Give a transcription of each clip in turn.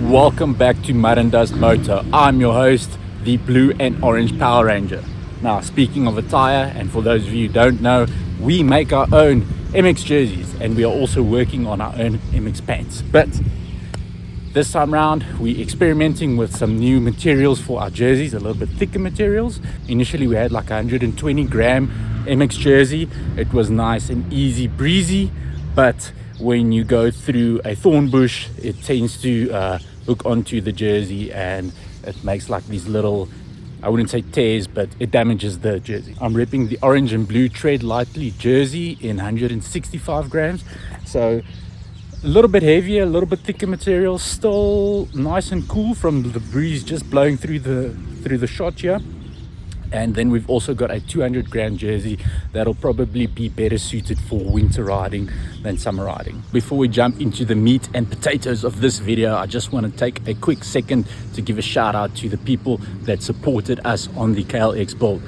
Welcome back to Mud and Dust Motor. I'm your host, the Blue and Orange Power Ranger. Now, speaking of attire, and for those of you who don't know, we make our own MX jerseys and we are also working on our own MX pants. But this time around, we're experimenting with some new materials for our jerseys, a little bit thicker materials. Initially, we had like 120 gram MX jersey. It was nice and easy breezy, but when you go through a thorn bush, it tends to hook onto the jersey and it makes like these little, I wouldn't say tears, but it damages the jersey. I'm repping the orange and blue Tread Lightly jersey in 165 grams. So a little bit heavier, a little bit thicker material, still nice and cool from the breeze just blowing through the shot here. And then we've also got a 200 gram jersey that'll probably be better suited for winter riding than summer riding. Before we jump into the meat and potatoes of this video, I just want to take a quick second to give a shout out to the people that supported us on the KLX build.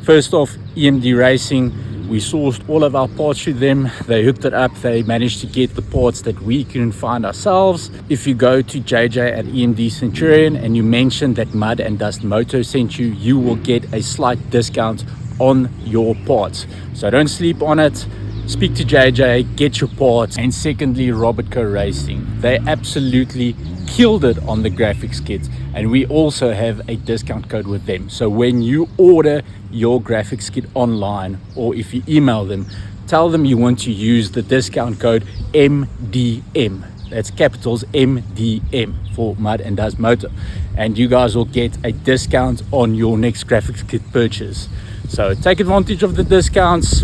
First off, EMD Racing. We sourced all of our parts through them. They hooked it up. They managed to get the parts that we couldn't find ourselves. If you go to JJ at EMD Centurion and you mention that Mud and Dust Moto sent you, you will get a slight discount on your parts. So don't sleep on it. Speak to JJ, get your parts. And secondly, Robertco Racing. They absolutely killed it on the graphics kits, and we also have a discount code with them. So when you order your graphics kit online, or if you email them, tell them you want to use the discount code MDM. That's capitals MDM for Mud and Dust Motor, and you guys will get a discount on your next graphics kit purchase. So take advantage of the discounts.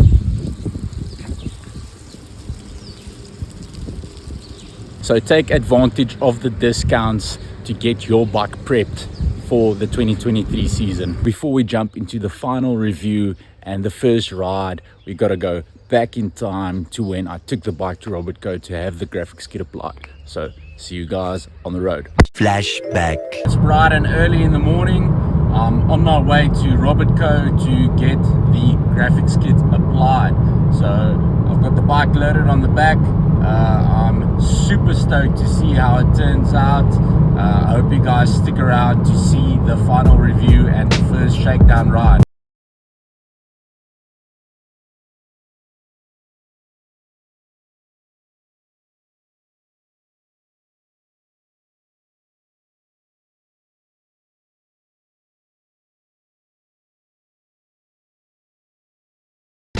So take advantage of the discounts to get your bike prepped for the 2023 season. Before we jump into the final review and the first ride, we got to go back in time to when I took the bike to Robertco to have the graphics kit applied. So see you guys on the road. Flashback. It's bright and early in the morning. I'm on my way to Robertco to get the graphics kit applied. So I've got the bike loaded on the back. I'm super stoked to see how it turns out. I hope you guys stick around to see the final review and the first shakedown ride.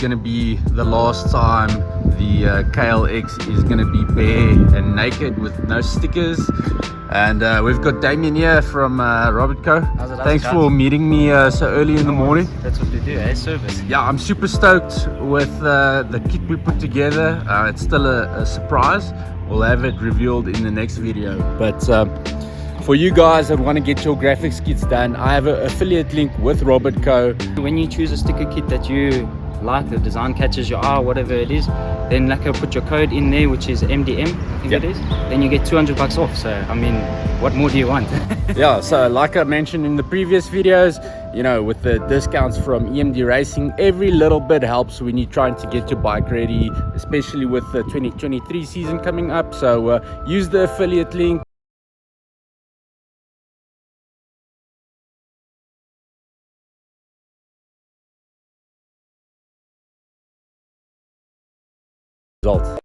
Gonna be the last time the KLX is gonna be bare and naked with no stickers. And we've got Damien here from Robertco. Thanks for meeting me so early in the morning. That's what we do, eh? Service. Yeah, I'm super stoked with the kit we put together. It's still a surprise. We'll have it revealed in the next video. But for you guys that want to get your graphics kits done, I have an affiliate link with Robertco. When you choose a sticker kit that you like, the design catches your eye, whatever it is, then like put your code in there, which is MDM, I think it is. Then you get $200 off. So I mean, what more do you want? Yeah, so like I mentioned in the previous videos, you know, with the discounts from EMD Racing, every little bit helps when you're trying to get your bike ready, especially with the 2023 season coming up. So use the affiliate link.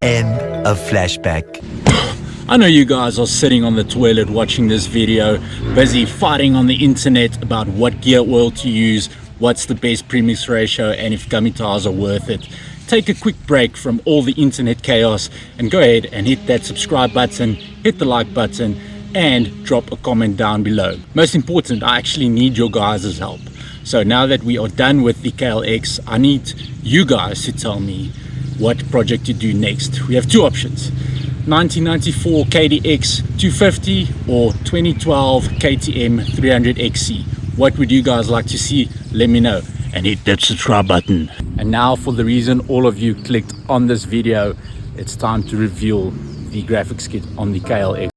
End of flashback. I know you guys are sitting on the toilet watching this video, busy fighting on the internet about what gear oil to use, what's the best premix ratio, and if gummy tires are worth it. Take a quick break from all the internet chaos and go ahead and hit that subscribe button, hit the like button, and drop a comment down below. Most important, I actually need your guys' help. So now that we are done with the KLX, I need you guys to tell me what project to do next. We have two options: 1994 KDX 250 or 2012 KTM 300XC. What would you guys like to see? Let me know and hit that subscribe button. And now for the reason all of you clicked on this video, it's time to reveal the graphics kit on the KLX.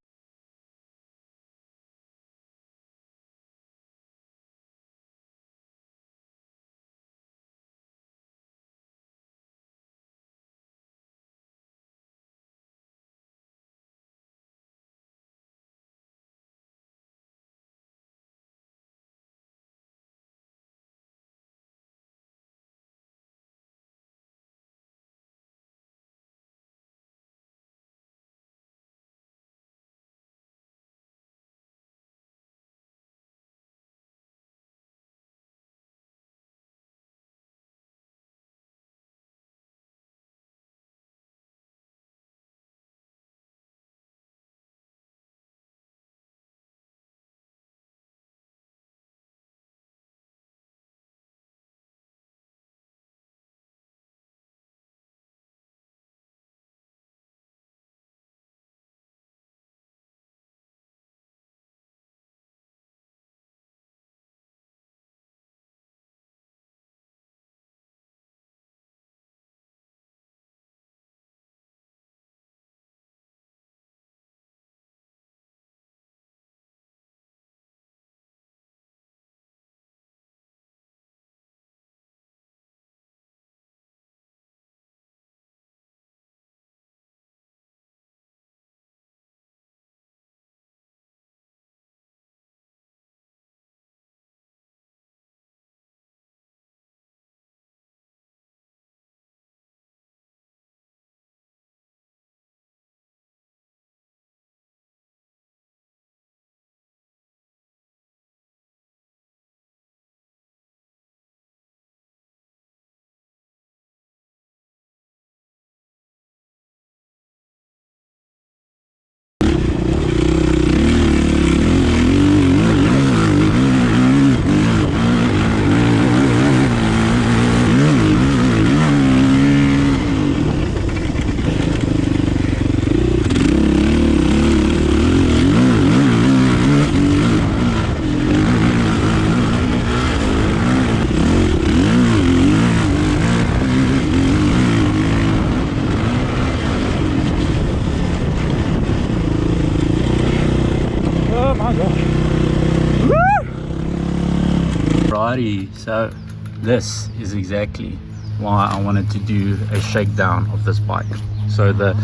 Alrighty, so this is exactly why I wanted to do a shakedown of this bike. So the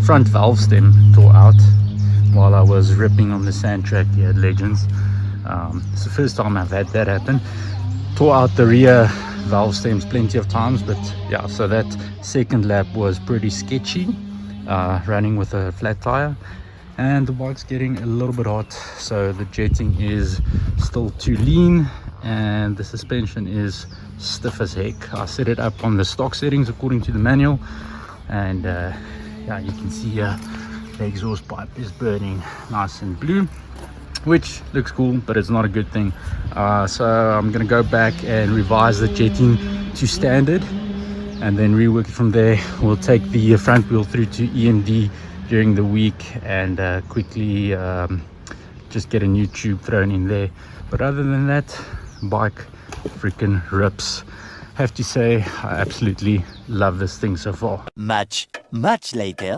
front valve stem tore out while I was ripping on the sand track here at Legends. It's the first time I've had that happen. Tore out the rear valve stems plenty of times, but yeah, so that second lap was pretty sketchy, running with a flat tire, and the bike's getting a little bit hot, so the jetting is still too lean and the suspension is stiff as heck. I set it up on the stock settings according to the manual, and yeah, you can see the exhaust pipe is burning nice and blue, which looks cool, but it's not a good thing. So I'm gonna go back and revise the jetting to standard and then rework it from there. We'll take the front wheel through to EMD during the week and quickly just get a new tube thrown in there. But other than that, bike freaking rips. Have to say, I absolutely love this thing so far. Much later.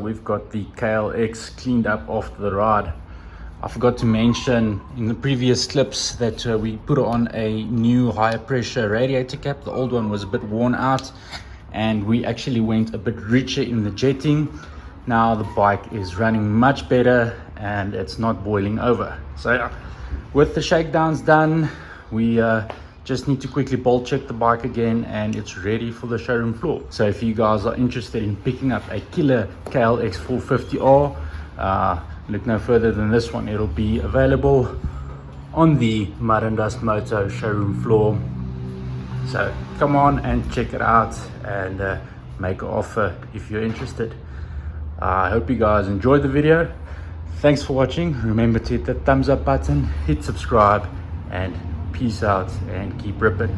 we've got the KLX cleaned up after the ride. I forgot to mention in the previous clips that we put on a new higher pressure radiator cap. The old one was a bit worn out, and we actually went a bit richer in the jetting. Now the bike is running much better and it's not boiling over. So with the shakedowns done, we just need to quickly bolt check the bike again and it's ready for the showroom floor. So if you guys are interested in picking up a killer KLX450R, look no further than this one. It'll be available on the Mud and Dust Moto showroom floor. So come on and check it out and make an offer if you're interested. I hope you guys enjoyed the video. Thanks for watching. Remember to hit that thumbs up button, hit subscribe, and peace out and keep ripping.